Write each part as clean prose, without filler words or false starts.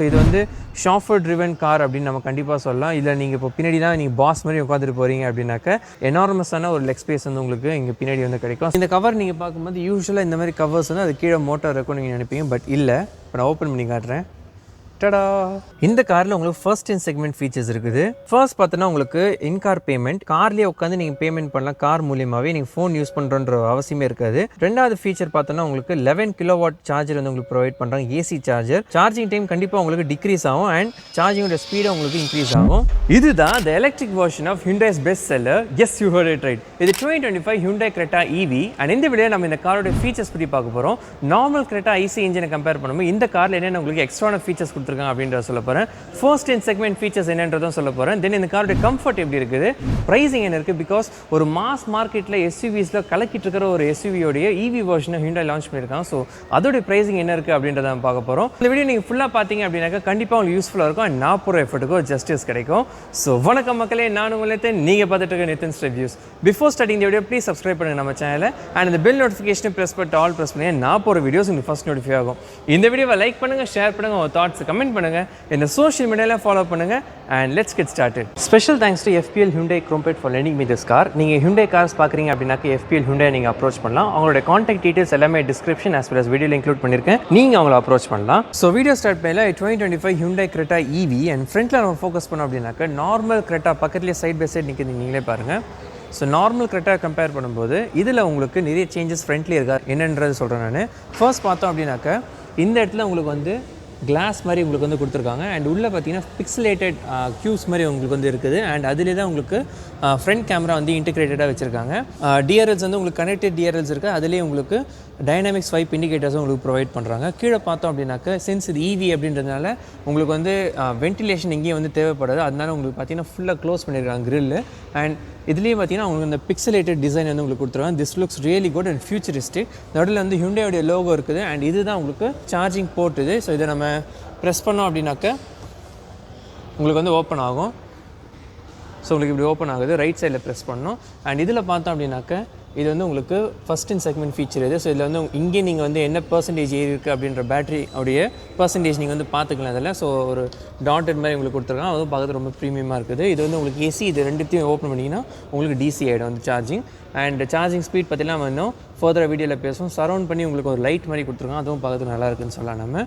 இது வந்து Shaffer driven car அப்படின்னு நம்ம கண்டிப்பாக சொல்லலாம். இதில் நீங்கள் இப்போ பின்னாடி தான் நீங்கள் பாஸ் மாதிரி உட்காந்துட்டு போகிறீங்க அப்படின்னாக்க எனார்மஸான ஒரு லெக் ஸ்பேஸ் வந்து உங்களுக்கு இங்கே பின்னாடி வந்து கிடைக்கும். இந்த கவர் நீங்கள் பார்க்கும்போது யூஸ்வலாக இந்த மாதிரி கவர்ஸ் வந்து அது கீழே மோட்டார் இருக்கும்னு நீங்கள் நினைப்பீங்க. பட் இல்லை, இப்போ நான் ஓப்பன் பண்ணி காட்டுறேன். டடா! இந்த காரில் உங்களுக்கு ஃபர்ஸ்ட் இன் செக்மெண்ட் ஃபீச்சர்ஸ் இருக்குது. ஃபர்ஸ்ட் பார்த்தோன்னா உங்களுக்கு இன்கார் பேமெண்ட், கார்லேயே உட்காந்து நீங்கள் பேமெண்ட் பண்ணலாம். கார் மூலியமாகவே நீங்கள் ஃபோன் யூஸ் பண்ணுறன்ற அவசியமே இருக்காது. ரெண்டாவது ஃபீச்சர் பார்த்தோன்னா உங்களுக்கு 11 கிலோவாட் சார்ஜர் வந்து உங்களுக்கு ப்ரொவைட் பண்ணுறாங்க. AC charger. சார்ஜிங் டைம் கண்டிப்பாக உங்களுக்கு டிக்ரீஸ் ஆகும் அண்ட் சார்ஜிங்கோட ஸ்பீடும் உங்களுக்கு இன்க்ரீஸ் ஆகும். இதுதான் the electric version of Hyundai's best seller. Yes, you heard it right. இது 2025 ஹியூண்டாய் கிரெட்டா EV. அண்ட் இந்த வீடியோ நம்ம இந்த காரோட ஃபீச்சர்ஸ் பற்றி பார்க்க போகிறோம். நார்மல் கிரெட்டா ஐசி இன்ஜினை கம்பேர் பண்ணும்போது இந்த காரில் என்னென்ன உங்களுக்கு எக்ஸ்ட்ரான ஃபீச்சர்ஸ் கொடுத்துருக்காங்க அப்படின்றத சொல்ல போகிறேன். ஃபர்ஸ்ட் இன் செக்மெண்ட் ஃபீச்சர்ஸ் என்னன்றதும் சொல்ல போகிறேன். தென் இந்த காரோட கம்ஃபர்ட் எப்படி இருக்குது, ப்ரைஸிங் என்ன இருக்குது. பிகாஸ் ஒரு மாஸ் மார்க்கெட்டில் எஸ்யூவிஸில் கலக்கிட்டு இருக்கிற ஒரு எஸ்யூவியோடைய EV வெர்ஷனை ஹியூண்டாய் லான்ச் பண்ணியிருக்காங்க. ஸோ அதோடைய ப்ரைஸிங் என்ன இருக்குது அப்படின்றத நம்ம பார்க்க போகிறோம். இந்த வீடியோ நீங்கள் ஃபுல்லாக பார்த்தீங்க அப்படின்னாக்கா கண்டிப்பாக உங்களுக்கு யூஸ்ஃபுல்லாக இருக்கும் அண்ட் நான் போகிற எஃபர்ட்டுக்கும் ஜஸ்டிஸ் கிடைக்கும். ஸோ வணக்கம் மக்களே, நான் உங்களை நீங்கள் பார்த்துட்டு இருக்க நிதின்ஸ் ரிவ்யூஸ். பிஃபோர் ஸ்டார்டிங் இந்த வீடியோ ப்ளீஸ் சப்ஸ்கிரைப் பண்ணுங்கள் நம்ம சேனலை அண்ட் இந்த பெல் நோட்டிஃபிகேஷன் ப்ரெஸ் பண்ணிட்டு ஆல் ப்ரெஸ் பண்ணி நான் போகிற வீடியோஸ் உங்களுக்கு ஃபஸ்ட் நோட்டிஃபை ஆகும். இந்த வீடியோவை லைக் பண்ணுங்கள், ஷேர் பண்ணுங்கள், உங்கள் தாட்ஸ் கமெண்ட் பண்ணுங்கள், இந்த சோஷியல் மீடியாவில் ஃபாலோ பண்ணுங்கள் and let's get started. Special thanks to FPL Hyundai Chromepet for lending me this car. நீங்கள் Hyundai கார்ஸ் பார்க்குறீங்க அப்படின்னாக்க FPL Hyundai நீங்கள் அப்ரோச் பண்ணலாம். அவங்களோட கான்டாக்ட் டீடைல்ஸ் எல்லாமே டிஸ்கிரிப்ஷன் as well as வீடியோவில் இன்க்ளூட் பண்ணியிருக்கேன். நீங்கள் அவங்கள அப்ரோச் பண்ணலாம். ஸோ வீடியோ ஸ்டார்ட் பண்ணல 2025 Hyundai Creta EV அண்ட் ஃப்ரண்ட்டில் நம்ம ஃபோக்கஸ் பண்ணோம் அப்படின்னாக்க நார்மல் Creta பக்கத்துலேயே சைட் பை சைட் நிற்கிது, நீங்களே பாருங்கள். ஸோ நார்மல் Creta கம்பேர் பண்ணும்போது இதில் உங்களுக்கு நிறைய சேஞ்சஸ் ஃப்ரண்ட்லேயே இருக்கா என்னன்றது சொல்கிறேன் நான். ஃபர்ஸ்ட் பார்த்தோம் அப்படின்னாக்க இந்த இடத்துல உங்களுக்கு வந்து கிளாஸ் மாதிரி உங்களுக்கு வந்து கொடுத்துருக்காங்க அண்ட் உள்ளே பார்த்தீங்கன்னா பிக்சலேட்டட் க்யூஸ் மாதிரி உங்களுக்கு வந்து இருக்குது அண்ட் அதிலே தான் உங்களுக்கு ஃப்ரண்ட் கேமரா வந்து இன்டிகிரேட்டடாக வச்சுருக்காங்க. டிஆர்எல்ஸ் வந்து உங்களுக்கு கனெக்டட் டிஆர்எல்ஸ் இருக்குது, அதிலே உங்களுக்கு டைனாமிக் ஸ்வைப் இண்டிகேட்டர்ஸும் உங்களுக்கு ப்ரொவைட் பண்ணுறாங்க. கீழே பார்த்தோம் அப்படின்னாக்க சென்ஸ் இது EV அப்படின்றதுனால உங்களுக்கு வந்து வென்டிலேஷன் எங்கேயும் வந்து தேவைப்படாது. அதனால உங்களுக்கு பார்த்தீங்கன்னா ஃபுல்லாக க்ளோஸ் பண்ணியிருக்காங்க கிரில்லு அண்ட் இதுலேயே பார்த்தீங்கன்னா உங்களுக்கு இந்த பிக்சலேட்டட் டிசைன் வந்து உங்களுக்கு கொடுத்துருவாங்க. This looks really good and futuristic. நடுவில் வந்து ஹியூண்டாயோடைய லோகோ இருக்குது அண்ட் இதுதான் உங்களுக்கு சார்ஜிங் போர்ட் இது. ஸோ இதை நம்ம ப்ரெஸ் பண்ணோம் அப்படின்னாக்க உங்களுக்கு வந்து ஓப்பன் ஆகும். ஸோ உங்களுக்கு இப்படி ஓப்பன் ஆகுது, ரைட் சைடில் ப்ரெஸ் பண்ணணும் அண்ட் இதில் பார்த்தோம் அப்படின்னாக்க இது வந்து உங்களுக்கு ஃபஸ்ட் இன் செக்மெண்ட் ஃபீச்சர் இது. ஸோ இதில் வந்து இங்கே நீங்கள் வந்து என்ன பர்சன்டேஜ் ஏறி இருக்குது அப்படின்ற பேட்டரி உடைய பர்சன்டேஜ் நீங்கள் வந்து பார்த்துக்கலாம் அதில். ஸோ ஒரு டாட்டட் மாதிரி உங்களுக்கு கொடுத்துருக்காங்க, அதுவும் பார்க்குறது ரொம்ப ப்ரீமியமாக இருக்குது. இது வந்து உங்களுக்கு ஏசி, இது ரெண்டுத்தையும் ஓப்பன் பண்ணிங்கன்னா உங்களுக்கு DC ஆகிடும் வந்து சார்ஜிங் அண்ட் சார்ஜிங் ஸ்பீட் பற்றிலாம் நம்ம இன்னும் ஃபர்தராக வீடியோவில் பேசுவோம். சரௌண்ட் பண்ணி உங்களுக்கு ஒரு லைட் மாதிரி கொடுத்துருக்காங்க, அதுவும் பார்க்குறது நல்லா இருக்குன்னு சொல்லலாம். நம்ம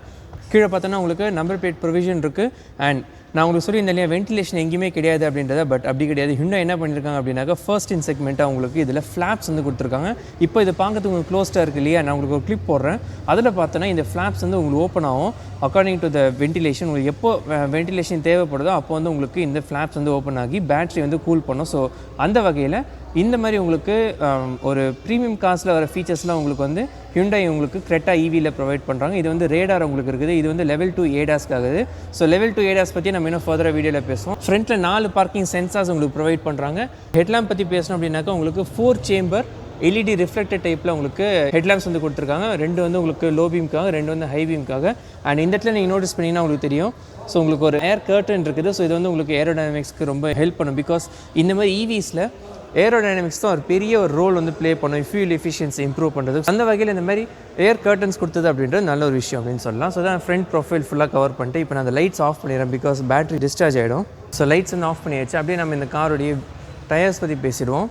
கீழே பார்த்தோன்னா உங்களுக்கு நம்பர் பிளேட் ப்ரொவிஷன் இருக்குது அண்ட் நான் உங்களுக்கு சொல்லியிருந்தேன் இல்லையா வென்டிலேஷன் எங்கேயுமே கிடையாது அப்படின்றத. பட் அப்படி கிடையாது. Hyundai என்ன பண்ணியிருக்காங்க அப்படின்னாக்கா ஃபர்ஸ்ட் இன் செக்மெண்ட்டாக உங்களுக்கு இதில் ஃப்ளாப்ஸ் வந்து கொடுத்துருக்காங்க. இப்போ இதை பார்க்கறதுக்கு உங்களுக்கு க்ளோஸ்டாக இருக்குது இல்லையா, நான் உங்களுக்கு ஒரு கிளிப் போடுறேன். அதில் பார்த்தோன்னா இந்த ஃப்ளாப்ஸ் வந்து உங்களுக்கு ஓப்பன் ஆகும் அக்கார்டிங் டு த வென்டிலேஷன். உங்களுக்கு எப்போ வென்டிலேஷன் தேவைப்படுதோ அப்போ வந்து உங்களுக்கு இந்த ஃப்ளாப்ஸ் வந்து ஓப்பன் ஆகி பேட்டரி வந்து கூல் பண்ணும். ஸோ அந்த வகையில் இந்த மாதிரி உங்களுக்கு ஒரு ப்ரீமியம் காஸ்ட்டில் வர ஃபீச்சர்ஸ்லாம் உங்களுக்கு வந்து Hyundai உங்களுக்கு Creta EVயில் ப்ரொவைட் பண்ணுறாங்க. இது வந்து ரேடார் உங்களுக்கு இருக்குது, இது வந்து லெவல் 2 ADASக்கு ஆகுது. ஸோ லெவல் 2 ADAS பற்றி நம்ம இன்னும் ஃபர்தராக வீடியோவில் பேசுவோம். ஃப்ரண்ட்டில் 4 பார்க்கிங் சென்சார்ஸ் உங்களுக்கு ப்ரொவைட் பண்ணுறாங்க. ஹெட்லாம்ப் பற்றி பேசணும் அப்படின்னாக்கா உங்களுக்கு 4 சேம்பர் LED ரிஃப்ளெக்டட் டைப்பில் உங்களுக்கு ஹெட்லாம்ப்ஸ் வந்து கொடுத்துருக்காங்க. 2 வந்து உங்களுக்கு லோ பீம்க்காக, 2 வந்து ஹை பீம்க்காக அண்ட் இந்த இடத்துல நீங்கள் நோட்டீஸ் பண்ணிங்கன்னா உங்களுக்கு தெரியும். ஸோ உங்களுக்கு ஒரு ஏர் கர்டன் இருக்குது. ஸோ இது வந்து உங்களுக்கு ஏரோடைனமிக்ஸ்க்கு ரொம்ப ஹெல்ப் பண்ணும். பிகாஸ் இந்த மாதிரி EVஸில் ஏரோடைனமிக்ஸ் தான் ஒரு பெரிய ஒரு ரோல் வந்து ப்ளே பண்ணும் ஃபியூல் எஃபிஷியன்சி இம்ப்ரூவ் பண்ணுறது. அந்த வகையில் இந்த மாதிரி ஏர் கர்டன்ஸ் கொடுத்தது அப்படின்றது நல்ல ஒரு விஷயம் அப்படின்னு சொல்லலாம். ஸோ தான் ஃப்ரண்ட் ப்ரொஃபைல் ஃபுல்லாக கவர் பண்ணிட்டு இப்போ நான் அந்த லைட்ஸ் ஆஃப் பண்ணிடுறேன் பிகாஸ் பேட்டரி டிஸ்சார்ஜ் ஆகிடும். ஸோ லைட்ஸ் வந்து ஆஃப் பண்ணியாச்சு. அப்படியே நம்ம இந்த காரோடைய டயர்ஸ் பற்றி பேசிடுவோம்.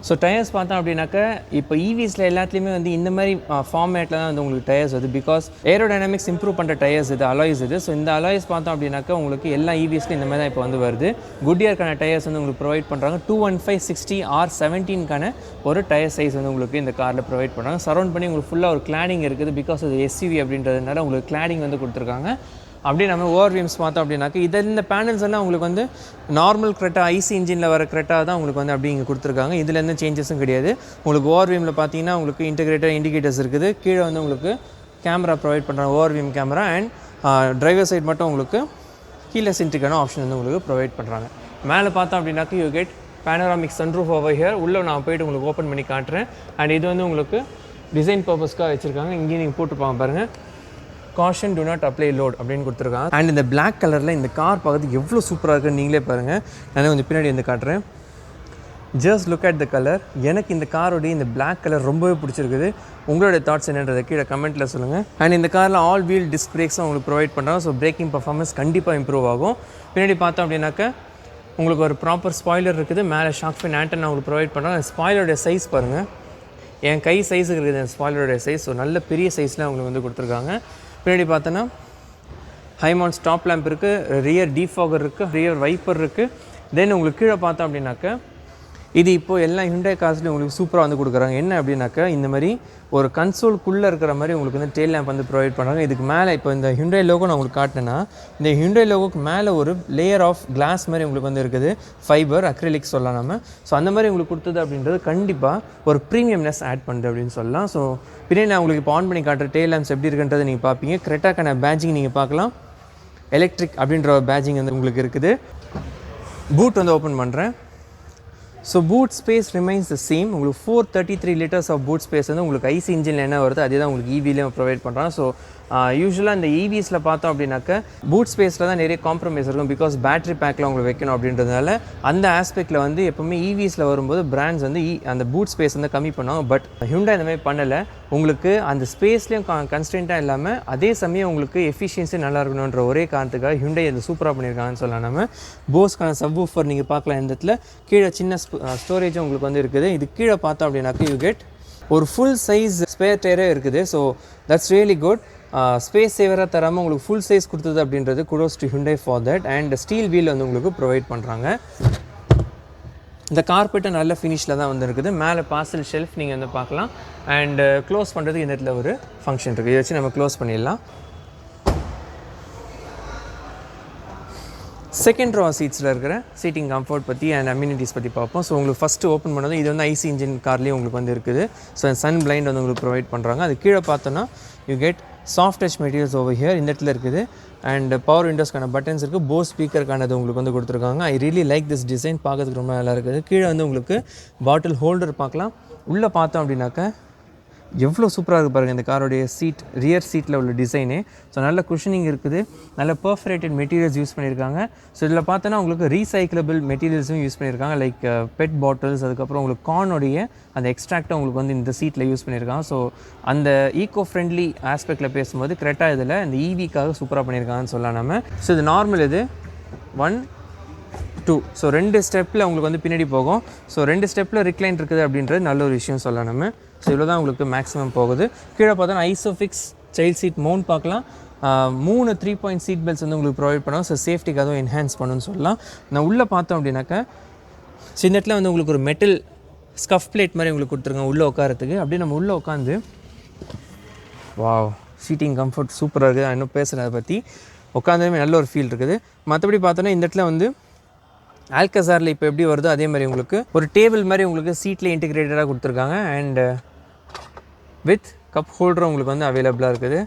ஸோ டயர்ஸ் பார்த்தோம் அப்படின்னாக்க இப்போ EVஸில் எல்லாத்துலேயுமே வந்து இந்த மாதிரி ஃபார்மேட்டில் தான் வந்து உங்களுக்கு டயர்ஸ் வருது. பிகாஸ் ஏரோடைனமிக்ஸ் இம்ப்ரூவ் பண்ணுற டயர்ஸ் இது, அலாய்ஸ் இது. ஸோ இந்த அலாய்ஸ் பார்த்தோம் அப்படின்னாக்கா உங்களுக்கு எல்லா EVஸ்லையும் இந்த மாதிரி தான் இப்போ வந்து வருது. குட்இயர்க்கான டயர்ஸ் வந்து உங்களுக்கு ப்ரொவைட் பண்ணுறாங்க. 215/60 R17க்கான ஒரு டயர் சைஸ் வந்து உங்களுக்கு இந்த காரில் ப்ரொவைட் பண்ணுறாங்க. சரௌண்ட் பண்ணி உங்களுக்கு ஃபுல்லாக ஒரு கிளாடிங் இருக்குது. பிகாஸ் அது SUV அப்படின்றதுனால உங்களுக்கு கிளாடிங் வந்து கொடுத்துருக்காங்க. அப்படியே நம்ம ஓவர்வியூம்ஸ் பார்த்தோம் அப்படின்னாக்க இந்த பேனல்ஸ் எல்லாம் உங்களுக்கு வந்து நார்மல் Creta ஐசி இன்ஜினில் வர Creta தான் உங்களுக்கு வந்து அப்படி இங்கே கொடுத்துருக்காங்க. இதில் எந்த சேஞ்சஸும் கிடையாது. உங்களுக்கு ஓவர்வியூமில் பார்த்தீங்கன்னா உங்களுக்கு இன்டிகிரேட்டட் இண்டிகேட்டர்ஸ் இருக்குது. கீழே வந்து உங்களுக்கு கேமரா ப்ரொவைட் பண்ணுறாங்க, ஓவர்வியூம் கேமரா அண்ட் டிரைவர் சைட் மட்டும் உங்களுக்கு கீலெஸ் என்ட்ரிக்கான ஆப்ஷன் வந்து உங்களுக்கு ப்ரொவைட் பண்ணுறாங்க. மேலே பார்த்தோம் அப்படின்னாக்க you get panoramic sunroof over here. உள்ளே நான் போய்ட்டு உங்களுக்கு ஓப்பன் பண்ணி காட்டுறேன் அண்ட் இது வந்து உங்களுக்கு டிசைன் பர்பஸ்க்காக வச்சுருக்காங்க. இங்கேயும் நீங்கள் போட்டுருப்பாங்க பாருங்கள், caution to not apply load அப்படின்னு கொடுத்துருக்காங்க. அண்ட் இந்த பிளாக் கலரில் இந்த கார் பார்க்கறதுக்கு எவ்வளோ சூப்பராக இருக்குன்னு நீங்களே பாருங்கள். நான் கொஞ்சம் பின்னாடி வந்து காட்டுறேன். Just look at the colour. எனக்கு இந்த காரோடைய இந்த பிளாக் கலர் ரொம்பவே பிடிச்சிருக்குது. உங்களோட தாட்ஸ் என்னன்றதை கீழே கமெண்ட்டில் சொல்லுங்கள். அண்ட் இந்த காரில் ஆல் வீல் டிஸ்க் பிரேக்ஸும் உங்களுக்கு ப்ரொவைட் பண்ணுறாங்க. ஸோ பிரேக்கிங் பர்ஃபார்மன்ஸ் கண்டிப்பாக இம்ப்ரூவ் ஆகும். பின்னாடி பார்த்தோம் அப்படின்னாக்க உங்களுக்கு ஒரு ப்ராப்பர் ஸ்பாய்லர் இருக்குது. மேலே ஷாக் ஃபின் ஆண்டனா உங்களுக்கு ப்ரொவைட் பண்ணுறாங்க. ஸ்பாய்லருடைய சைஸ் பாருங்கள், என் கை சைஸுக்கு இருக்குது அந்த ஸ்பாய்லருடைய சைஸ். ஸோ நல்ல பெரிய சைஸில் உங்களுக்கு வந்து கொடுத்துருக்காங்க. பின்னாடி பார்த்தோன்னா ஹைமவுண்ட் ஸ்டாப் லேம்ப் இருக்குது, ரியர் டீஃபாகர் இருக்குது, ரியர் வைப்பர் இருக்குது. தென் உங்களுக்கு கீழே பார்த்தோம் அப்படின்னாக்க இது இப்போது எல்லா ஹியூண்டாய் கார்ஸ்லையும் உங்களுக்கு சூப்பராக வந்து கொடுக்குறாங்க. என்ன அப்படின்னாக்கா இந்த மாதிரி ஒரு கன்சோல்குள்ளே இருக்கிற மாதிரி உங்களுக்கு வந்து டெயில் லேம்ப் வந்து ப்ரொவைட் பண்ணுறாங்க. இதுக்கு மேலே இப்போ இந்த ஹியூண்டாய் லோகோ நான் உங்களுக்கு காட்டினேன்னா இந்த ஹியூண்டாய் லோகோக்கு மேலே ஒரு லேயர் ஆஃப் கிளாஸ் மாதிரி உங்களுக்கு வந்து இருக்குது, ஃபைபர் அக்ரிலிக் சொல்லலாம் நம்ம. ஸோ அந்த மாதிரி உங்களுக்கு கொடுத்தது அப்படின்றது கண்டிப்பாக ஒரு ப்ரீமியம்னஸ் ஆட் பண்ணுது அப்படின்னு சொல்லலாம். ஸோ பின்னாடி நான் உங்களுக்கு இப்போ ஆன் பண்ணி காட்டுற டெயில் லேம்ப்ஸ் எப்படி இருக்குன்றதை நீங்கள் பார்ப்பீங்க. கிரெட்டாக்கான பேட்ஜிங் நீங்கள் பார்க்கலாம். எலக்ட்ரிக் அப்படின்ற பேட்ஜிங் வந்து உங்களுக்கு இருக்குது. பூட் வந்து ஓப்பன் பண்ணுறேன். So boot space remains the same. உங்களுக்கு 433 liters ஆஃப் பூட் ஸ்பேஸ் வந்து உங்களுக்கு ஐசி இன்ஜினில் என்ன வருது அதே தான் உங்களுக்கு ஈவிலையும் ப்ரொவைட் பண்ணுறாங்க. ஸோ யூஸ்வலாக இந்த ஈவிஸில் பார்த்தோம் அப்படின்னாக்க பூட் ஸ்பேஸில் தான் நிறைய காம்ப்ரமைஸ் இருக்கும். பிகாஸ் பேட்டரி பேக்கில் உங்களுக்கு வைக்கணும் அப்படின்றதுனால அந்த ஆஸ்பெக்டில் வந்து எப்போவுமே ஈவிஸில் வரும்போது பிராண்ட்ஸ் வந்து அந்த பூட் ஸ்பேஸ் வந்து கம்மி பண்ணுவாங்க. பட் ஹியூண்டாய் இந்த மாதிரி பண்ணலை. உங்களுக்கு அந்த ஸ்பேஸ்லேயும் கன்ஸ்டன்ட்டாக இல்லாமல் அதே சமயம் உங்களுக்கு எஃபிஷியன்சி நல்லா இருக்கணுன்ற ஒரே காரணத்துக்காக ஹியூண்டாய் இது சூப்பராக பண்ணியிருக்காங்கன்னு சொல்லலாம். நம்ம போஸ்க்கான சப்வூஃபர் நீங்கள் பார்க்கலாம். இந்த இடத்துல கீழே சின்ன ஸ்டோரேஜும் உங்களுக்கு வந்து இருக்குது. இது கீழே பார்த்தோம் அப்படின்னாக்க யூ கெட் ஒரு ஃபுல் சைஸ் ஸ்பேர் டயரே இருக்குது. So that's really good. Space சேவராக தராமல் உங்களுக்கு ஃபுல் சைஸ் கொடுத்தது அப்படின்றது kudos to Hyundai for that. And steel wheel வந்து உங்களுக்கு ப்ரொவைட் பண்ணுறாங்க. இந்த கார்பெட்டும் நல்ல ஃபினிஷில் தான் வந்து இருக்குது. மேலே பார்சல் ஷெல்ஃப் நீங்கள் வந்து பார்க்கலாம். அண்ட் க்ளோஸ் பண்ணுறதுக்கு இந்த இடத்துல ஒரு ஃபங்க்ஷன் இருக்குது. இதை வச்சு நம்ம க்ளோஸ் பண்ணிடலாம். செகண்ட் ரோ சீட்ஸில் இருக்கிற சீட்டிங் கம்ஃபர்ட் பற்றி அண்ட் அம்யூனிட்டிஸ் பற்றி பார்ப்போம். ஸோ உங்களுக்கு ஃபஸ்ட்டு ஓப்பன் பண்ணது இது வந்து ஐசி இன்ஜின் கார்லேயே உங்களுக்கு வந்து இருக்குது. ஸோ சன் பிளைண்ட் வந்து உங்களுக்கு ப்ரொவைட் பண்ணுறாங்க. அது கீழே பார்த்தோன்னா you get soft touch materials over here இந்த இடத்துல இருக்குது. அண்ட் பவர் விண்டோஸ்க்கான பட்டன்ஸ் இருக்குது. போஸ் ஸ்பீக்கருக்கானது உங்களுக்கு வந்து கொடுத்துருக்காங்க. I really like this design, பார்க்கறதுக்கு ரொம்ப நல்லா இருக்குது. கீழே வந்து உங்களுக்கு பாட்டில் ஹோல்டர் பார்க்கலாம். உள்ளே பார்த்தோம் அப்படின்னாக்க எவ்வளோ சூப்பராக இருக்குது பாருங்கள் இந்த காரோடைய சீட், ரியர் சீட்டில் உள்ள டிசைனே. ஸோ நல்ல குஷனிங் இருக்குது, நல்ல பர்ஃபரேட்டட் மெட்டீரியல்ஸ் யூஸ் பண்ணியிருக்காங்க. ஸோ இதில் பார்த்தோன்னா உங்களுக்கு ரீசைக்கிளபிள் மெட்டீரியல்ஸும் யூஸ் பண்ணியிருக்காங்க. லைக் பெட் பாட்டில்ஸ், அதுக்கப்புறம் உங்களுக்கு கார்னுடைய அந்த எக்ஸ்ட்ராக்டும் உங்களுக்கு வந்து இந்த சீட்டில் யூஸ் பண்ணியிருக்காங்க. ஸோ அந்த ஈகோ ஃப்ரெண்ட்லி ஆஸ்பெக்டில் பேசும்போது கரெக்டா இதில் இந்த ஈவிக்காக சூப்பராக பண்ணியிருக்காங்கன்னு சொல்லலாம் நம்ம. ஸோ இது நார்மல், இது 1 2. ஸோ 2 ஸ்டெப்பில் உங்களுக்கு வந்து பின்னாடி போகும். ஸோ 2 ஸ்டெப்பில் ரிக்ளைன் இருக்குது அப்படின்றது நல்ல ஒரு விஷயம் சொல்லலாம் நம்ம. ஸோ இவ்வளோ தான் உங்களுக்கு மேக்ஸிமம் போகுது. கீழே பார்த்தோன்னா ஐசோஃபிக்ஸ் சைல்ட் சீட் மவுண்ட் பார்க்கலாம். 3 3-point சீட் பெல்ட்ஸ் வந்து உங்களுக்கு ப்ரொவைட் பண்ணுவோம். ஸோ சேஃப்டிக்கு அதுவும் என்ஹான்ஸ் பண்ணுன்னு சொல்லலாம். நான் உள்ளே பார்த்தோம் அப்படின்னாக்கா சின்னத்தில் வந்து உங்களுக்கு ஒரு மெட்டல் ஸ்கஃப் பிளேட் மாதிரி உங்களுக்கு கொடுத்துருக்காங்க உள்ளே உட்காரத்துக்கு. அப்படியே நம்ம உள்ளே உட்காந்து வாவ், சீட்டிங் கம்ஃபர்ட் சூப்பராக இருக்குது. நான் இன்னும் பேசுகிறேன் அதை பற்றி. உட்காந்துமே நல்ல ஒரு ஃபீல் இருக்குது. மற்றபடி பார்த்தோன்னா இந்த இடத்துல வந்து ஆல்கசாரில் இப்போ எப்படி வருதோ அதே மாதிரி உங்களுக்கு ஒரு டேபிள் மாதிரி உங்களுக்கு சீட்டில் இன்டிகிரேட்டடாக கொடுத்துருக்காங்க. அண்ட் வித் கப் ஹோல்டரும் உங்களுக்கு வந்து அவைலபிளாக இருக்குது.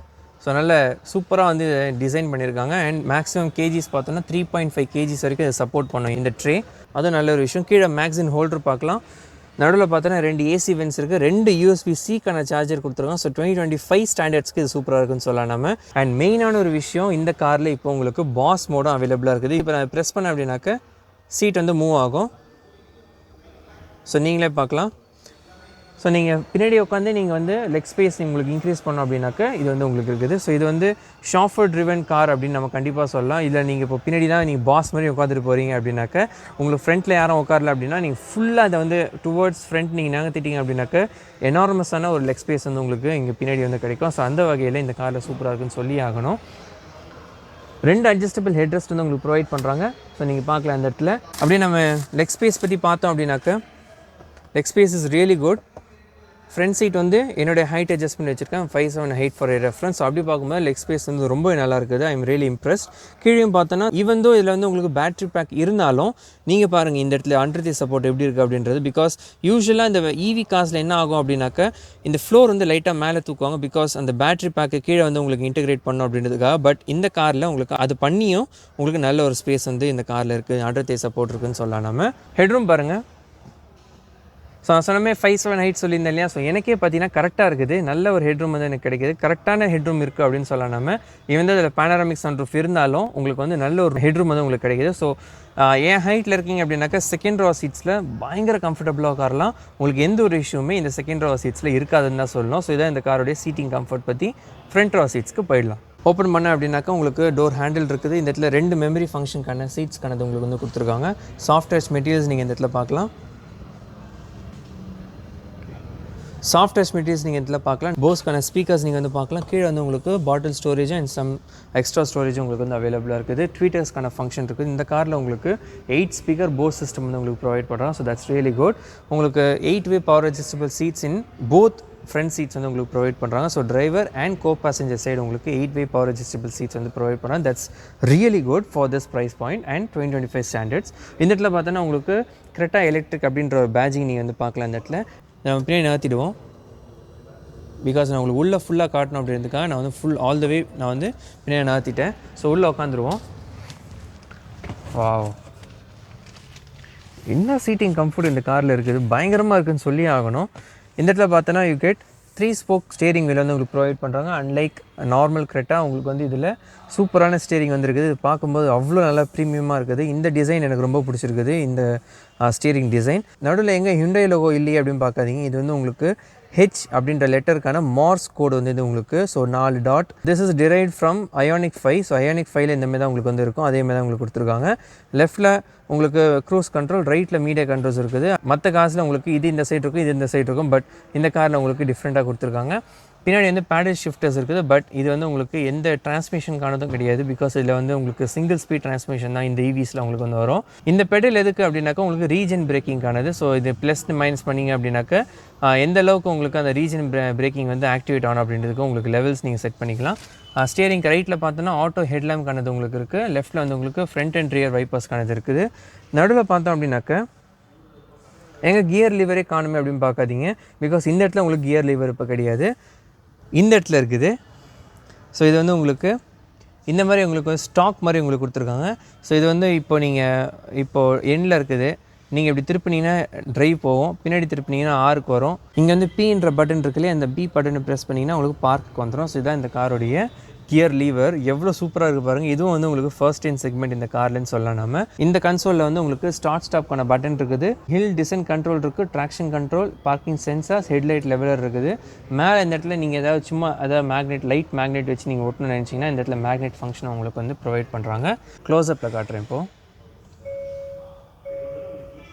ஸோ நல்ல சூப்பராக வந்து டிசைன் பண்ணியிருக்காங்க. அண்ட் மேக்ஸிமம் கேஜிஸ் பார்த்தோன்னா 3.5 kgs வரைக்கும் இதை சப்போர்ட் பண்ணும் இந்த ட்ரே. அதுவும் நல்ல ஒரு விஷயம். கீழே மேக்ஸின் ஹோல்டர் பார்க்கலாம். நடுவில் பார்த்தோன்னா 2 ஏசி வென்ட்ஸ் இருக்குது, 2 USB-Cக்கான சார்ஜர் கொடுத்துருக்காங்க. ஸோ 2025 ஸ்டாண்டர்ட்ஸ்க்கு இது சூப்பராக இருக்குன்னு சொல்லலாம் நம்ம. அண்ட் மெயினான ஒரு விஷயம், இந்த காரில் இப்போ உங்களுக்கு பாஸ் மோடும் அவைலபிளாக இருக்குது. இப்போ நான் ப்ரெஸ் பண்ணேன் அப்படின்னாக்க சீட் வந்து மூவ் ஆகும். ஸோ நீங்களே பார்க்கலாம். ஸோ நீங்கள் பின்னாடி உட்காந்து நீங்கள் வந்து லெக் ஸ்பேஸ் உங்களுக்கு இன்க்ரீஸ் பண்ணோம் அப்படின்னாக்க இது வந்து உங்களுக்கு இருக்குது. ஸோ இது வந்து ஷாஃபர் ட்ரிவன் கார் அப்படின்னு நம்ம கண்டிப்பாக சொல்லலாம். இல்லை நீங்கள் இப்போ பின்னாடி தான் நீங்கள் பாஸ் மாதிரி உட்காந்துட்டு போகிறீங்க அப்படின்னாக்க உங்களுக்கு ஃப்ரண்ட்டில் யாரும் உட்காரல அப்படின்னா நீங்கள் ஃபுல்லாக அதை வந்து டுவர்ட்ஸ் ஃப்ரண்ட் நீங்கள் நகர்த்திட்டீங்க அப்படின்னாக்க எனார்மஸான ஒரு லெக் ஸ்பேஸ் வந்து உங்களுக்கு இங்கே பின்னாடி வந்து கிடைக்கும். ஸோ அந்த வகையில் இந்த காரில் சூப்பராக இருக்குன்னு சொல்லி ஆகணும். 2 அட்ஜஸ்டபிள் ஹெட்ரெஸ்ட் வந்து உங்களுக்கு ப்ரொவைட் பண்ணுறாங்க. ஸோ நீங்கள் பார்க்கலாம் இந்த இடத்துல. அப்படியே நம்ம லெக் ஸ்பேஸ் பற்றி பார்த்தோம் அப்படின்னாக்க leg space is really good. Front seat வந்து என்னுடைய ஹைட் அட்ஜஸ்ட் பண்ணி வச்சுருக்கேன், 5'7" ஹைட் ஃபார் ரெஃபரன்ஸ். அப்படி பார்க்கும்போது லெக் ஸ்பேஸ் வந்து ரொம்ப நல்லா இருக்குது. I am really impressed. கீழேயும் பார்த்தோன்னா ஈவன் தோ இதில் வந்து உங்களுக்கு பேட்டரி பேக் இருந்தாலும் நீங்கள் பாருங்கள் இந்த இடத்துல அண்டர் தி சப்போர்ட் எப்படி இருக்குது அப்படின்றது. பிகாஸ் யூஸ்வலாக இந்த ஈவி காசில் என்ன ஆகும் அப்படின்னாக்க இந்த ஃப்ளோர் வந்து லைட்டாக மேலே தூக்குவாங்க. பிகாஸ் அந்த பேட்டரி பேக்கை கீழே வந்து உங்களுக்கு இன்டெகிரேட் பண்ணணும் அப்படின்றதுக்காக. பட் இந்த காரில் உங்களுக்கு அது பண்ணியும் உங்களுக்கு நல்ல ஒரு ஸ்பேஸ் வந்து இந்த காரில் இருக்குது, அண்டர் தி சப்போர்ட் இருக்குதுன்னு சொல்லலாம் நம்ம. ஹெட்ரூம் பாருங்கள், ஸோ நான் சொன்னமே 5'7" ஹைட் சொல்லியிருந்தேன் இல்லையா. ஸோ எனக்கே பார்த்தீங்கன்னா கரெக்டாக இருக்குது, நல்ல ஒரு ஹெட்ரூம் வந்து எனக்கு கிடைக்கிது, கரெக்டான ஹெட்ரூம் இருக்குது அப்படின்னு சொல்லலாம். நம்ம இவன் அதில் பேனராமிக் சன்ரூஃப் இருந்தாலும் உங்களுக்கு வந்து நல்ல ஒரு ஹெட்ரூம் வந்து உங்களுக்கு கிடைக்கிது. ஸோ என் ஹைட்டில் இருக்கீங்க அப்படின்னாக்கா செகண்ட் ரோ சீட்ஸில் பயங்கர கம்ஃபர்டபுளாக உட்காரலாம். உங்களுக்கு எந்த ஒரு இஷ்யூமே இந்த செகண்ட் ரோ சீட்ஸில் இருக்காதுன்னு தான் சொல்லணும். ஸோ இதான் இந்த காரோடைய சீட்டிங் கம்ஃபர்ட் பற்றி. ஃப்ரண்ட் ரோ சீட்ஸ்க்கு போயிடலாம். ஓப்பன் பண்ண அப்படின்னாக்கா உங்களுக்கு டோர் ஹேண்டில் இருக்குது. இந்த இடத்துல 2 மெமரி ஃபங்க்ஷனுக்கான சீட்ஸ்க்கானது உங்களுக்கு வந்து கொடுத்துருக்காங்க. சாஃப்ட் டச் மெட்டீரியல்ஸ் நீங்கள் இந்த இடத்துல பார்க்கலாம். சாஃப்ட் டச் மெட்டீரியல்ஸ் நீங்கள் இதில் பார்க்கலாம். போஸ்க்கான ஸ்பீக்கர்ஸ் நீங்கள் வந்து பார்க்கலாம். கீழே வந்து உங்களுக்கு bottle storage and some extra storage உங்களுக்கு வந்து அவைலபிளாக இருக்குது. ட்வீட்டர்ஸ்க்கான ஃபங்க்ஷன் இருக்குது. இந்த காரில் உங்களுக்கு 8 ஸ்பீக்கர் போஸ் சிஸ்டம் வந்து உங்களுக்கு ப்ரொவைட் பண்ணுறோம். So that's really good. உங்களுக்கு 8-way power adjustable seats in both front seats வந்து உங்களுக்கு ப்ரொவைட் பண்ணுறாங்க. So driver and co passenger side உங்களுக்கு 8-way பவர் அட்ஜஸ்டபிள் சீட்ஸ் வந்து ப்ரொவைட் பண்ணுறாங்க. That's really good for this price point and 2025 standards. இந்த இடத்துல பார்த்தோன்னா உங்களுக்கு கிரெட்டா எலக்ட்ரிக் அப்படின்ற ஒரு பேஜிங் நீங்கள் வந்து பார்க்கலாம். இந்த இடத்துல நம்ம பின்னாடி நகர்த்திடுவோம். பிகாஸ் நான் உங்களுக்கு உள்ளே ஃபுல்லாக காட்டணும் அப்படின்றதுக்காக நான் வந்து ஃபுல் ஆல் த வே நான் வந்து பின்னாடி நகர்த்திட்டேன். ஸோ உள்ளே உட்காந்துருவோம். வாவ், என்ன சீட்டிங் கம்ஃபர்ட் இந்த காரில் இருக்குது, பயங்கரமாக இருக்குதுன்னு சொல்லி ஆகணும். இந்த இடத்துல பார்த்தோன்னா you get 3 spoke steering wheel வந்து உங்களுக்கு ப்ரொவைட் பண்ணுறாங்க. அன்லைக் நார்மல் கிரெட்டா உங்களுக்கு வந்து இதில் சூப்பரான ஸ்டேரிங் வந்துருக்குது. இது பார்க்கும்போது அவ்வளோ நல்லா ப்ரீமியமாக இருக்குது. இந்த டிசைன் எனக்கு ரொம்ப பிடிச்சிருக்குது, இந்த ஸ்டேரிங் டிசைன். நடுவில் எங்கே ஹியூண்டை லோகோ இல்லையே அப்படின்னு பார்க்காதீங்க. இது வந்து உங்களுக்கு ஹெச் அப்படின்ற லெட்டருக்கான மார்ஸ் கோடு வந்து இது உங்களுக்கு. So 4 dot. This is derived from Ioniq 5. So Ioniq 5ல இந்தமாதிரி தான் உங்களுக்கு வந்து இருக்கும். அதேமாதிரி தான் உங்களுக்கு கொடுத்துருக்காங்க. லெஃப்ட்டில் உங்களுக்கு க்ரூஸ் கண்ட்ரோல், ரைட்டில் மீடியா கண்ட்ரோல்ஸ் இருக்குது. மற்ற காசில் உங்களுக்கு இது இந்த சைடு இருக்கும், இது இந்த சைடு இருக்கும். பட் இந்த காரில் உங்களுக்கு டிஃப்ரெண்ட்டாக கொடுத்துருக்காங்க. பின்னாடி வந்து பேடல் ஷிஃப்டர்ஸ் இருக்குது. பட் இது வந்து உங்களுக்கு எந்த டிரான்ஸ்மிஷனுக்கானதும் கிடையாது. பிகாஸ் இதில் வந்து உங்களுக்கு சிங்கிள் ஸ்பீட் டிரான்ஸ்மிஷன் தான் இந்த ஈவிஸில் உங்களுக்கு வந்து வரும். இந்த பெடல் எதுக்கு அப்படின்னாக்கா உங்களுக்கு ரீஜன் பிரேக்கிங்கானது. ஸோ இது ப்ளஸ் மைனஸ் பண்ணிங்க அப்படின்னாக்கா எந்த அளவுக்கு உங்களுக்கு அந்த ரீஜன் பிரேக்கிங் வந்து ஆக்டிவேட் ஆகணும் அப்படின்றதுக்கு உங்களுக்கு லெவல்ஸ் நீங்கள் செட் பண்ணிக்கலாம். ஸ்டியரிங் ரைட்டில் பார்த்தோன்னா ஆட்டோ ஹெட்லாம்ப்கானது உங்களுக்கு இருக்குது. லெஃப்ட்டில் வந்து உங்களுக்கு ஃப்ரண்ட் அண்ட் ரியர் வைப்பர்ஸ்க்கானது இருக்குது. நடுவில் பார்த்தோம் அப்படின்னாக்கா எங்கள் கியர் லிவரே காணுமே அப்படின்னு பார்க்காதீங்க. பிகாஸ் இந்த இடத்துல உங்களுக்கு கியர் லிவர் இப்போ கிடையாது, இந்த இடத்துல இருக்குது. ஸோ இது வந்து உங்களுக்கு இந்த மாதிரி உங்களுக்கு ஸ்டாக் மாதிரி உங்களுக்கு கொடுத்துருக்காங்க. ஸோ இது வந்து இப்போ நீங்கள் இப்போது எண்டில் இருக்குது. நீங்கள் இப்படி திருப்பினீங்கன்னா ட்ரைவ் போகும், பின்னாடி திருப்பினீங்கன்னா ஆருக்கு வரும். இங்கே வந்து பீன்ற பட்டன் இருக்குல்லையே, அந்த பி பட்டனை ப்ரெஸ் பண்ணிங்கன்னா உங்களுக்கு பார்க்கு வந்துடும். ஸோ இதுதான் இந்த காரோடைய கியர் லீவர். எவ்வளோ சூப்பராக இருக்குது பாருங்கள். இதுவும் வந்து உங்களுக்கு ஃபர்ஸ்ட் இன் செக்மெண்ட் இந்த கார்லன்னு சொல்லலாம். நம்ம இந்த கன்சோலில் வந்து உங்களுக்கு ஸ்டார்ட் ஸ்டாப்க்கான பட்டன் இருக்குது, ஹில் டிசைன் கண்ட்ரோல் இருக்குது, traction control, parking sensors, headlight leveller இருக்குது. மேலே இந்த இடத்துல நீங்கள் ஏதாவது சும்மா ஏதாவது மேக்னெட், லைட் மேக்னெட் வச்சு நீங்கள் ஒட்டணும்னு நினச்சிங்கன்னா இந்த இடத்துல மேக்னெட் ஃபங்க்ஷன் உங்களுக்கு வந்து ப்ரொவைட் பண்ணுறாங்க. க்ளோஸ்அப்பில் காட்டுறேன் இப்போது.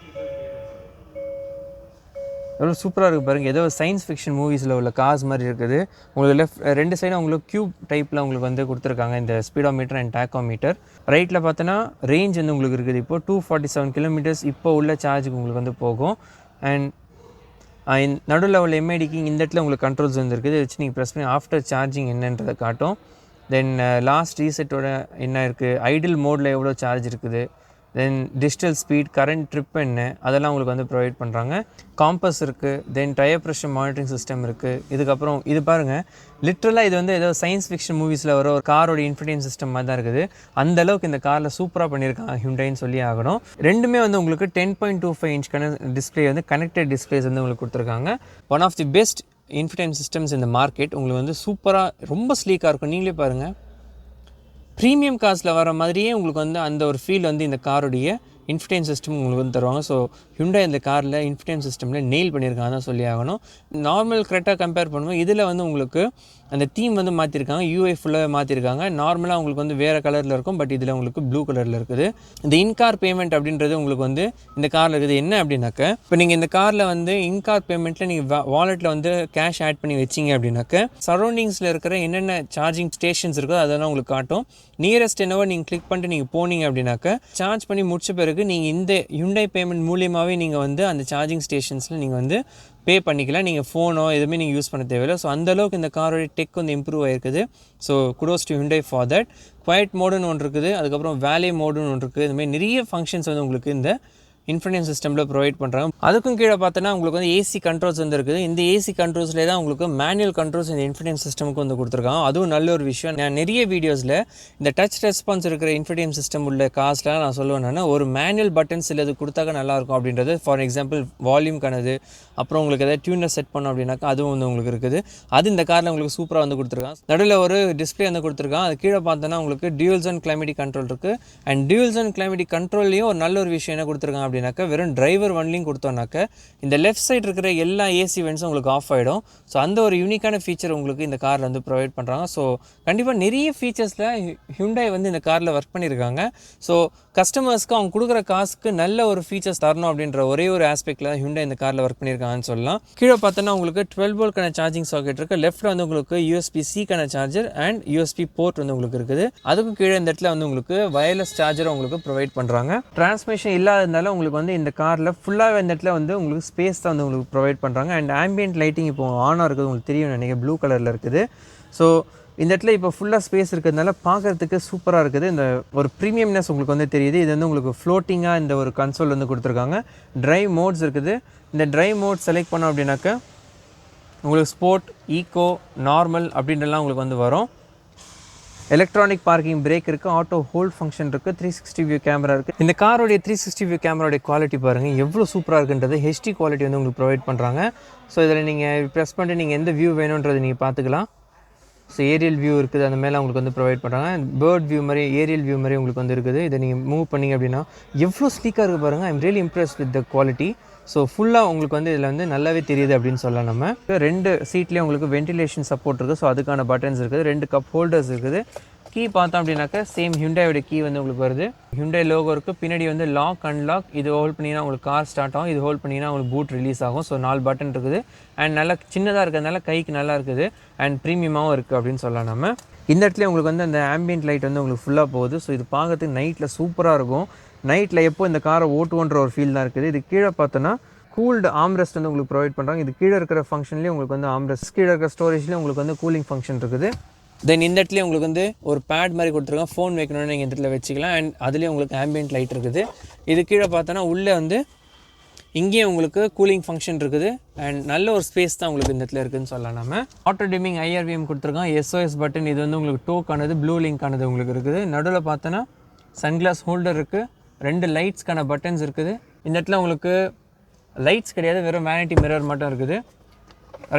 எவ்வளோ சூப்பராக இருக்குது பாருங்கள். ஏதோ சயின்ஸ் ஃபிக்ஷன் மூவிஸில் உள்ள கார்ஸ் மாதிரி இருக்குது. உங்களுக்கு லெஃப்ட் 2 சைடும் உங்களுக்கு க்யூப் டைப்பில் உங்களுக்கு வந்து கொடுத்துருக்காங்க இந்த ஸ்பீடோமீட்டர் அண்ட் டேக்கோமீட்டர். ரைட்டில் பார்த்தோன்னா ரேஞ்ச் வந்து உங்களுக்கு இருக்குது. இப்போது 247 கிலோமீட்டர்ஸ் இப்போ உள்ள சார்ஜுக்கு உங்களுக்கு வந்து போகும். அண்ட் நடுவில் உள்ள எம்ஐடிக்கு இந்த இடத்துல உங்களுக்கு கண்ட்ரோல்ஸ் வந்துருக்குது. வச்சு நீங்கள் ப்ரெஸ் பண்ணி ஆஃப்டர் சார்ஜிங் என்னன்றதை காட்டும். தென் லாஸ்ட் ரீசெட்டோட என்ன இருக்குது, ஐடில் மோடில் எவ்வளோ சார்ஜ் இருக்குது, தென் டிஜிட்டல் ஸ்பீட், கரண்ட் ட்ரிப் என்ன, அதெல்லாம் உங்களுக்கு வந்து ப்ரொவைட் பண்ணுறாங்க. காம்பஸ் இருக்குது, தென் டயர் ப்ரெஷர் மானிட்டரிங் சிஸ்டம் இருக்குது. இதுக்கப்புறம் இது பாருங்கள், லிட்ரலாக இது வந்து ஏதோ சயின்ஸ் ஃபிக்ஷன் மூவிஸில் வர ஒரு காரோட இன்ஃபர்டெயின்மென்ட் சிஸ்டம் மாதிரி தான் இருக்குது. அந்தளவுக்கு இந்த காரில் சூப்பராக பண்ணியிருக்காங்க ஹியூண்டைன்னு சொல்லி ஆகணும். ரெண்டுமே வந்து உங்களுக்கு 10.25 இன்ச்க்கான டிஸ்பிளே வந்து கனெக்டட் டிஸ்பிளேஸ் வந்து உங்களுக்கு கொடுத்துருக்காங்க. One of the best infotainment systems இந்த மார்க்கெட். உங்களுக்கு வந்து சூப்பராக ரொம்ப ஸ்லீக்காக இருக்கும். நீங்களே பாருங்கள், ப்ரீமியம் காசில் வர மாதிரியே உங்களுக்கு வந்து அந்த ஒரு ஃபீல் வந்து இந்த காரோடைய இன்ஃபர்டெயின்மென்ட் சிஸ்டம் உங்களுக்கு வந்து தருவாங்க. ஸோ ஹியூண்டை இந்த காரில் இன்ஃபர்டெயின்மென்ட் சிஸ்டமில் நெயில் பண்ணியிருக்காங்க தான் சொல்லி ஆகணும். நார்மல் கரெக்டாக கம்பேர் பண்ணுவோம். இதில் வந்து உங்களுக்கு அந்த தீம் வந்து மாற்றிருக்காங்க, யூஐ ஃபுல்லாக மாற்றிருக்காங்க. நார்மலாக உங்களுக்கு வந்து வேறு கலரில் இருக்கும், பட் இதில் உங்களுக்கு ப்ளூ கலரில் இருக்குது. இந்த இன்கார் பேமெண்ட் அப்படின்றது உங்களுக்கு வந்து இந்த காரில் இருக்குது. என்ன அப்படின்னாக்க, இப்போ நீங்கள் இந்த காரில் வந்து இன்கார் பேமெண்ட்டில் நீங்கள் வாலெட்டில் வந்து கேஷ் ஆட் பண்ணி வச்சிங்க அப்படின்னாக்க சரௌண்டிங்ஸில் இருக்கிற என்னென்ன சார்ஜிங் ஸ்டேஷன்ஸ் இருக்கோ அதெல்லாம் உங்களுக்கு காட்டும். நியரஸ்ட் என்னவோ நீங்கள் கிளிக் பண்ணிட்டு நீங்கள் போனீங்க அப்படின்னாக்க சார்ஜ் பண்ணி முடிச்ச பிறகு நீங்கள் இந்த ஹியூண்டை பேமெண்ட் மூலியமாகவே நீங்கள் வந்து அந்த சார்ஜிங் ஸ்டேஷன்ஸில் நீங்கள் வந்து பே பண்ணிக்கலாம். நீங்கள் ஃபோனோ எதுவுமே நீங்கள் யூஸ் பண்ண தேவையில்லை. ஸோ அந்தளவுக்கு இந்த காரோட டெக் வந்து இம்ப்ரூவ் ஆகிருக்குது. So kudos to Hyundai for that. Quiet மோடுன்னு ஒன்று இருக்குது, அதுக்கப்புறம் வேலே மோடுன்னு ஒன்று இருக்குது. இதுமாதிரி நிறைய ஃபங்க்ஷன்ஸ் வந்து உங்களுக்கு இந்த இன்ஃபர்டெயின்மென்ட் சிஸ்டமில் ப்ரொவைட் பண்ணுறாங்க. அதுக்கும் கீழே பார்த்தோன்னா உங்களுக்கு வந்து ஏசி கண்ட்ரோல்ஸ் வந்து இருக்குது. இந்த ஏசி கண்ட்ரோல்ஸ்லேயே தான் உங்களுக்கு மேனுவல் கண்ட்ரோல்ஸ் இந்த இன்ஃபர்டெயின்மென்ட் சிஸ்டமுக்கு வந்து கொடுத்துருக்காங்க. அதுவும் நல்ல ஒரு விஷயம். நான் நிறைய வீடியோஸில் இந்த டச் ரெஸ்பான்ஸ் இருக்கிற இன்ஃபர்டெயின்மென்ட் சிஸ்டம் உள்ள காஸ்ட்லாம் நான் சொல்லுவேன். ஒரு மேனுவல் பட்டன்ஸ் இல்லை இது கொடுத்தாக்க நல்லாயிருக்கும் அப்படின்றது. ஃபார் எக்ஸாம்பிள் வால்யூம்கானது, அப்புறம் உங்களுக்கு எதாவது டியூனர் செட் பண்ணோம் அப்படின்னாக்கா அதுவும் வந்து உங்களுக்கு இருக்குது. அது இந்த காரில் உங்களுக்கு சூப்பராக வந்து கொடுத்துருக்காங்க. நடுவில் ஒரு டிஸ்பிளே வந்து கொடுத்துருக்காங்க. அது கீழே பார்த்தோன்னா உங்களுக்கு டியூல் ஜோன் கிளைமேட்டிக் கண்ட்ரோல் இருக்குது. அண்ட் டியூல் ஜோன் கிளைமேட்டிக் கண்ட்ரோல்லையும் ஒரு நல்ல ஒரு விஷயம் என்ன கொடுத்துருக்காங்க அப்படின்னாக்கா, வெறும் டிரைவர் ஒன்லையும் கொடுத்தோன்னாக்கா இந்த லெஃப்ட் சைடு இருக்கிற எல்லா ஏசி வென்ட்ஸும் உங்களுக்கு ஆஃப் ஆகிடும். ஸோ அந்த ஒரு யூனிக்கான ஃபீச்சர் உங்களுக்கு இந்த காரில் வந்து ப்ரொவைட் பண்ணுறாங்க. ஸோ கண்டிப்பாக நிறைய ஃபீச்சர்ஸில் ஹியூண்டாய் வந்து இந்த காரில் ஒர்க் பண்ணியிருக்காங்க. ஸோ கஸ்டமர்ஸ்க்கு அவங்க கொடுக்குற காசுக்கு நல்ல ஒரு ஃபீச்சர்ஸ் தரணும் அப்படின்ற ஒரே ஒரு ஆஸ்பெக்டில் ஹியூண்டாய் இந்த காரில் ஒர்க் பண்ணியிருக்காங்கன்னு சொல்லலாம். கீழே பார்த்தோன்னா உங்களுக்கு 12 வோல்ட்கான சார்ஜிங் சாக்கெட் இருக்குது. லெஃப்ட்டில் வந்து உங்களுக்கு USB-Cக்கான சார்ஜர் அண்ட் USB போர்ட் வந்து உங்களுக்கு இருக்குது. அதுக்கும் கீழே இந்த இடத்துல வந்து உங்களுக்கு வயர்லெஸ் சார்ஜரை உங்களுக்கு ப்ரொவைட் பண்ணுறாங்க. டிரான்ஸ்மிஷன் இல்லாததுனால உங்களுக்கு வந்து இந்த காரில் ஃபுல்லாகவே இந்த இடத்துல வந்து உங்களுக்கு ஸ்பேஸ் தான் வந்து உங்களுக்கு ப்ரொவைட் பண்ணுறாங்க. அண்ட் ஆம்பியன்ட் லைட்டிங் இப்போ ஆனாக இருக்குது, உங்களுக்கு தெரியும் நினைக்கிறேன், ப்ளூ கலரில் இருக்குது. ஸோ இந்த இடத்துல இப்போ ஃபுல்லாக ஸ்பேஸ் இருக்கிறதுனால பார்க்குறதுக்கு சூப்பராக இருக்குது. இந்த ஒரு ப்ரீமியம்னஸ் உங்களுக்கு வந்து தெரியுது. இது வந்து உங்களுக்கு ஃப்ளோட்டிங்காக இந்த ஒரு கன்சோல் வந்து கொடுத்துருக்காங்க. ட்ரைவ் மோட்ஸ் இருக்குது. இந்த ட்ரைவ் மோட் செலக்ட் பண்ணோம் அப்படின்னாக்கா உங்களுக்கு ஸ்போர்ட், ஈகோ, நார்மல் அப்படின்றலாம் உங்களுக்கு வந்து வரும். எலக்ட்ரானிக் பார்க்கிங் பிரேக் இருக்குது. ஆட்டோ ஹோல்ட் ஃபங்க்ஷன் இருக்குது. 360 வியூ கேமரா இருக்குது. இந்த காரோடைய 360 வியூ கேமராவுடைய குவாலிட்டி பாருங்கள் எவ்வளோ சூப்பராக இருக்குன்றது. ஹெச்டி குவாலிட்டி வந்து உங்களுக்கு ப்ரொவைட் பண்ணுறாங்க. ஸோ இதில் நீங்கள் ப்ரெஸ் பண்ணிட்டு நீங்கள் எந்த வியூ வேணுன்றது நீங்கள் பார்த்துக்கலாம். ஸோ ஏரியல் வியூ இருக்குது, அந்த மேலே உங்களுக்கு வந்து ப்ரொவைட் பண்ணுறாங்க. பேர்ட் வியூ மாதிரி, ஏரியல் வியூ மாதிரி உங்களுக்கு வந்து இருக்குது. இதை நீங்கள் மூவ் பண்ணிங்க அப்படின்னா எவ்வளோ ஸ்லீக்காக இருக்குது பாருங்கள். I'm really impressed with the quality. So ஃபுல்லாக உங்களுக்கு வந்து இதில் வந்து நல்லாவே தெரியுது அப்படின்னு சொல்லலாம். நம்ம 2 சீட்லேயும் உங்களுக்கு வென்டிலேஷன் சப்போர்ட் இருக்குது. ஸோ அதுக்கான பட்டன்ஸ் இருக்குது. 2 கப் ஹோல்டர்ஸ் இருக்குது. கீ பார்த்தோம் அப்படின்னாக்கா சேம் ஹியூண்டாயோட கீ வந்து உங்களுக்கு வருது. ஹியூண்டாய் லோகோ இருக்குது. பின்னாடி வந்து லாக் அன்லாக், இது ஹோல்ட் பண்ணிங்கன்னா உங்களுக்கு கார் ஸ்டார்ட் ஆகும். இது ஹோல்ட் பண்ணிங்கன்னா உங்களுக்கு பூட் ரிலீஸ் ஆகும். ஸோ 4 பட்டன் இருக்குது. அண்ட் நல்லா சின்னதாக இருக்கிறதுனால கைக்கு நல்லா இருக்குது. அண்ட் ப்ரீமியமாகவும் இருக்குது அப்படின்னு சொல்லலாம். நம்ம இந்த இடத்துல உங்களுக்கு வந்து அந்த ஆம்பியன்ட் லைட் வந்து உங்களுக்கு ஃபுல்லாக போகுது. ஸோ இது பார்க்கறதுக்கு நைட்டில் சூப்பராக இருக்கும். நைட்டில் எப்போ இந்த காரை ஓட்டுவோன்ற ஒரு ஃபீல் தான் இருக்குது. இது கீழே பார்த்தோன்னா கூல்டு ஆம்ரெஸ்ட் வந்து உங்களுக்கு ப்ரொவைட் பண்ணுறாங்க. இது கீழே இருக்கிற ஃபங்க்ஷன்லேயே உங்களுக்கு வந்து ஆம்ரெஸ்ட், கீழே இருக்கிற ஸ்டோரேஜ்லேயும் உங்களுக்கு வந்து கூலிங் ஃபங்க்ஷன் இருக்குது. தென் இந்த இடத்துல உங்களுக்கு வந்து ஒரு பேட் மாதிரி கொடுத்துருக்காங்க. ஃபோன் வைக்கணும்னு நீங்கள் இந்த இடத்துல வச்சுக்கலாம். அண்ட் அதுலேயே உங்களுக்கு ஆம்பியன்ட் லைட் இருக்குது. இது கீழே பார்த்தோன்னா உள்ளே வந்து இங்கேயும் உங்களுக்கு கூலிங் ஃபங்க்ஷன் இருக்குது. அண்ட் நல்ல ஒரு ஸ்பேஸ் தான் உங்களுக்கு இந்த இடத்துல இருக்குதுன்னு சொல்லலாம். நம்ம ஆட்டோ டிமிங் IRVM கொடுத்துருக்கோம். SOS பட்டன், இது வந்து உங்களுக்கு டோக்கானது, ப்ளூ லிங்கானது உங்களுக்கு இருக்குது. நடுவில் பார்த்தோன்னா சன்கிளாஸ் ஹோல்டர் இருக்குது. 2 லைட்ஸ்க்கான பட்டன்ஸ் இருக்குது. இந்த இடத்துல உங்களுக்கு லைட்ஸ் கிடையாது, வெறும் வேனிட்டி மிரர் மட்டும் இருக்குது.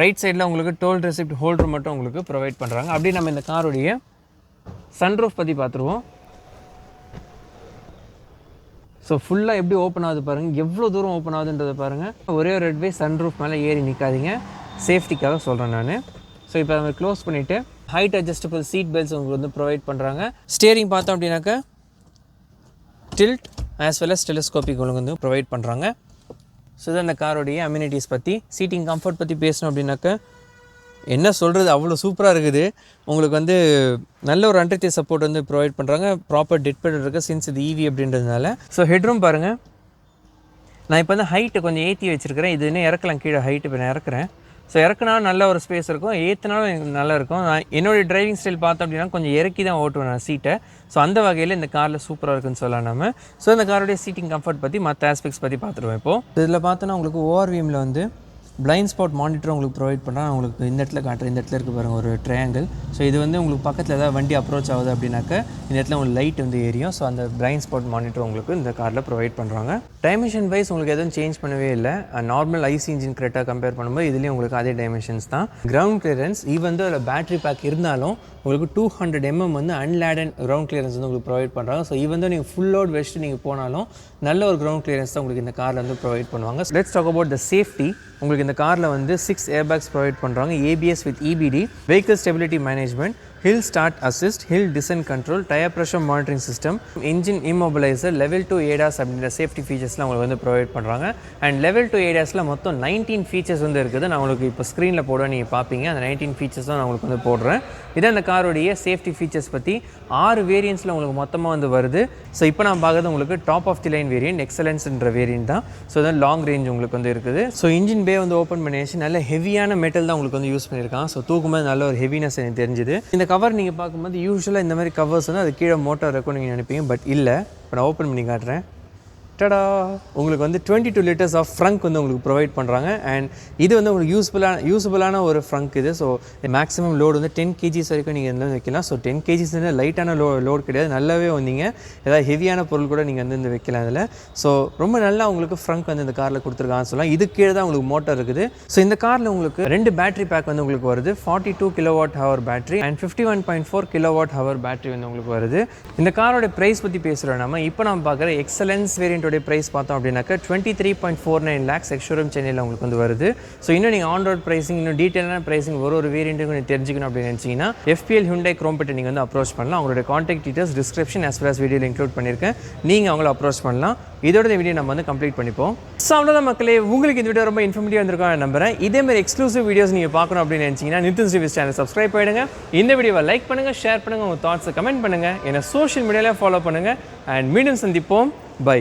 ரைட் சைடில் உங்களுக்கு டோல் ரெசிப்ட் ஹோல்டர் மட்டும் உங்களுக்கு ப்ரொவைட் பண்ணுறாங்க. அப்படி நம்ம இந்த காரோடைய சன்ரூஃப் பற்றி பார்த்துருவோம். ஸோ ஃபுல்லாக எப்படி ஓப்பன் ஆகுது பாருங்கள், எவ்வளோ தூரம் ஓப்பன் ஆகுதுன்றதை பாருங்கள். ஒரே ஒரு ரெட் வே சன்ரூஃப் மேலே ஏறி நிற்காதீங்க, சேஃப்டிக்காக சொல்கிறேன் நான். ஸோ இப்போ நம்ம க்ளோஸ் பண்ணிவிட்டு ஹைட் அட்ஜஸ்டபிள் சீட் பெல்ட்ஸ் உங்களுக்கு வந்து ப்ரொவைட் பண்ணுறாங்க. ஸ்டியரிங் பார்த்தோம் அப்படின்னாக்கா tilt as well as telescopic உங்களுக்கு வந்து ப்ரொவைட் பண்ணுறாங்க. ஸோ இதான் இந்த காரோடைய அம்யூனிட்டிஸ் பற்றி. சீட்டிங் கம்ஃபர்ட் பற்றி பேசணும் அப்படின்னாக்கா என்ன சொல்கிறது, அவ்வளோ சூப்பராக இருக்குது. உங்களுக்கு வந்து நல்ல ஒரு அண்டர்டே சப்போர்ட் வந்து ப்ரொவைட் பண்ணுறாங்க. ப்ராப்பர் டெட் பெட் இருக்குது சின்ஸ் இது EV அப்படின்றதுனால. ஸோ ஹெட்ரூம் பாருங்கள். நான் இப்போ வந்து ஹைட்டு கொஞ்சம் ஏற்றி வச்சுருக்கிறேன். இது இன்னும் இறக்கலாம் கீழே, ஹைட்டு இப்போ நான் இறக்குறேன். ஸோ இறக்குனாலும் நல்ல ஒரு ஸ்பேஸ் இருக்கும், ஏற்றினாலும் எனக்கு நல்லா இருக்கும். நான் என்னோடய டிரைவிங் ஸ்டைல் பார்த்தோம் அப்படின்னா கொஞ்சம் இறக்கி தான் ஓட்டுவேன் நான் சீட்டை. ஸோ அந்த வகையில் இந்த காரில் சூப்பராக இருக்குன்னு சொல்லலாம் நம்ம. ஸோ இந்த காரோடைய சீட்டிங் கம்ஃபர்ட் பற்றி மற்ற ஆஸ்பெக்ட்ஸ் பற்றி பார்த்துருவேன். இப்போது இதில் பார்த்தோன்னா உங்களுக்கு ORVMல வந்து பிளைண்ட் ஸ்பாட் மானிட்டர் உங்களுக்கு ப்ரொவைட் பண்ணுறாங்க. உங்களுக்கு இந்த இடத்துல காட்டுறேன், இந்த இடத்துல இருக்குது பாருங்கள் ஒரு ட்ரையாங்கிள். ஸோ இது வந்து உங்களுக்கு பக்கத்தில் ஏதாவது வண்டி அப்ரோச் ஆகுது அப்படின்னாக்கா இந்த இடத்துல உங்களுக்கு லைட் வந்து ஏரியும். ஸோ அந்த பிளைண்ட் ஸ்பாட் மானிட்டர் உங்களுக்கு இந்த காரில் ப்ரொவைட் பண்ணுறாங்க. டைமென்ஷன் வைஸ் உங்களுக்கு எதுவும் சேஞ்ச் பண்ணவே இல்லை. Normal IC engine Creta compare பண்ணும்போது இதுலேயும் உங்களுக்கு அதே டைமென்ஷன்ஸ் தான். கிரவுண்ட் கிளியரன்ஸ் ஈவன் வந்து அதில் பேட்டரி பேக் இருந்தாலும் உங்களுக்கு 200 mm வந்து அன்லேடன் கிரவுண்ட் கிளியரன்ஸ் வந்து உங்களுக்கு ப்ரொவைட் பண்ணுறாங்க. ஸோ ஈவன் தான் நீங்கள் ஃபுல் லோட் வச்சுட்டு நீங்கள் போனாலும் நல்ல ஒரு கிரவுண்ட் கிளியரன்ஸ் தான் உங்களுக்கு இந்த காரில் வந்து ப்ரொவைட் பண்ணுவாங்க. Let's talk about the safety. உங்களுக்கு இந்த காரில் வந்து 6 ஏர்பேக்ஸ் ப்ரொவைட் பண்ணுறாங்க. ABS with EBD, vehicle stability management, hill start assist, hill descent control, tyre pressure monitoring system, engine immobiliser, level 2 ADAS அப்படின்ற சேஃப்டி ஃபீச்சர்ஸ்லாம் உங்களுக்கு வந்து ப்ரொவைட் பண்ணுறாங்க. அண்ட் லெவல் 2 ADASல மொத்தம் 19 ஃபீச்சர்ஸ் வந்து இருக்குது. நான் உங்களுக்கு இப்போ ஸ்க்ரீனில் போட நீங்கள் பார்ப்பீங்க. அந்த 19 ஃபீச்சர்ஸ் தான் நான் உங்களுக்கு வந்து போடுறேன். இதான் இந்த காரோடைய சேஃப்டி ஃபீச்சர்ஸ் பற்றி 6 வேரியன்ட்ஸில் உங்களுக்கு மொத்தமாக வந்து வருது. ஸோ இப்போ நான் பார்க்குறது உங்களுக்கு top of the line variant, எக்ஸலன்ஸ்ன்ற வேரியன்ட் தான். ஸோ தான் லாங் ரேஞ்ச் உங்களுக்கு வந்து இருக்குது. ஸோ இன்ஜின் பே வந்து ஓப்பன் பண்ணியாச்சு. நல்ல ஹெவியான மெட்டல் தான் உங்களுக்கு வந்து யூஸ் பண்ணியிருக்காங்க. ஸோ தூக்கும்போது நல்ல ஒரு ஹெவினஸ் எனக்கு தெரிஞ்சுது. இந்த கவர் நீங்கள் பார்க்கும்போது யூஸ்வலாக இந்த மாதிரி கவர்ஸ் வந்து அது கீழே மோட்டார் இருக்கும் நீங்கள் நினைப்பீங்க, பட் இல்லை. இப்போ நான் ஓப்பன் பண்ணி காட்டுறேன். டடா உங்களுக்கு வந்து 22 liters ஆஃப் ஃப்ரங்க் வந்து உங்களுக்கு ப்ரொவைட் பண்ணுறாங்க. அண்ட் இது வந்து உங்களுக்கு யூஸ்ஃபுல்லான ஒரு ஃப்ரங்க் இது. ஸோ மேக்ஸிமம் லோடு வந்து 10 kgs வரைக்கும் நீங்கள் வந்து வைக்கலாம். ஸோ 10 kgs வந்து லைட்டான லோடு கிடையாது, நல்லாவே வந்தீங்க ஏதாவது ஹெவியான பொருள் கூட நீங்கள் வந்து வைக்கலாம் இதில். ஸோ ரொம்ப நல்லா உங்களுக்கு ஃப்ரங்க் வந்து இந்த காரில் கொடுத்துருக்கான்னு சொல்லலாம். இது கீழே தான் உங்களுக்கு மோட்டர் இருக்குது. ஸோ இந்த காரில் உங்களுக்கு 2 பேட்டரி பேக் வந்து உங்களுக்கு வருது. 42 kWh battery and 51.4 kWh battery வந்து உங்களுக்கு வருது. இந்த காரோட ப்ரைஸ் பற்றி பேசுகிறோம் நம்ம பார்க்குற எக்ஸலன்ஸ் வேரியன்ட் பிரைஸ் பார்த்தோம் அப்படின்னாக்கா 23.49 lakhs எக்ஸ்ஷோரூம் சென்னையில் உங்களுக்கு வந்து வருது. ஸோ இன்னும் நீங்கள் ஆன் ரோட் ப்ரைஸிங் இன்னும் டீட்டெயிலான ப்ரைஸிங் ஒரு வேரியண்ட்டுக்கு நீங்கள் தெரிஞ்சுக்கணும் அப்படின்னு நினச்சிங்கன்னா FPL Hyundai Chromepet நீங்கள் வந்து அப்ரோச் பண்ணலாம். அவங்களுடைய contact details description as well as வீடியோவில் இன்க்ளூட் பண்ணியிருக்கேன். நீங்கள் அவங்கள அப்ரோச் பண்ணலாம். இதோட இந்த வீடியோ நம்ம வந்து கம்ப்ளீட் பண்ணிப்போம். ஸோ அவ்வளோதான் மக்களே, உங்களுக்கு இந்த வீடியோ ரொம்ப இன்ஃபர்மேட்டிவ் வந்திருக்கோம் நம்புறேன். இதேமாதிரி எக்ஸ்க்ளூசிவ் வீடியோஸ் நீங்கள் பார்க்கணும் அப்படின்னு நினச்சிங்கன்னா நிதின்ஸ் ரிவ்யூஸ் சேனல் சப்ஸ்கிரைப் பண்ணிடுங்க. இந்த வீடியோவை லைக் பண்ணுங்கள், ஷேர் பண்ணுங்கள், உங்கள் தாட்ஸை கமெண்ட் பண்ணுங்கள், என்னை சோஷியல் மீடியாவில் ஃபாலோ பண்ணுங்கள். அண்ட் மீண்டும் சந்திப்போம். பை.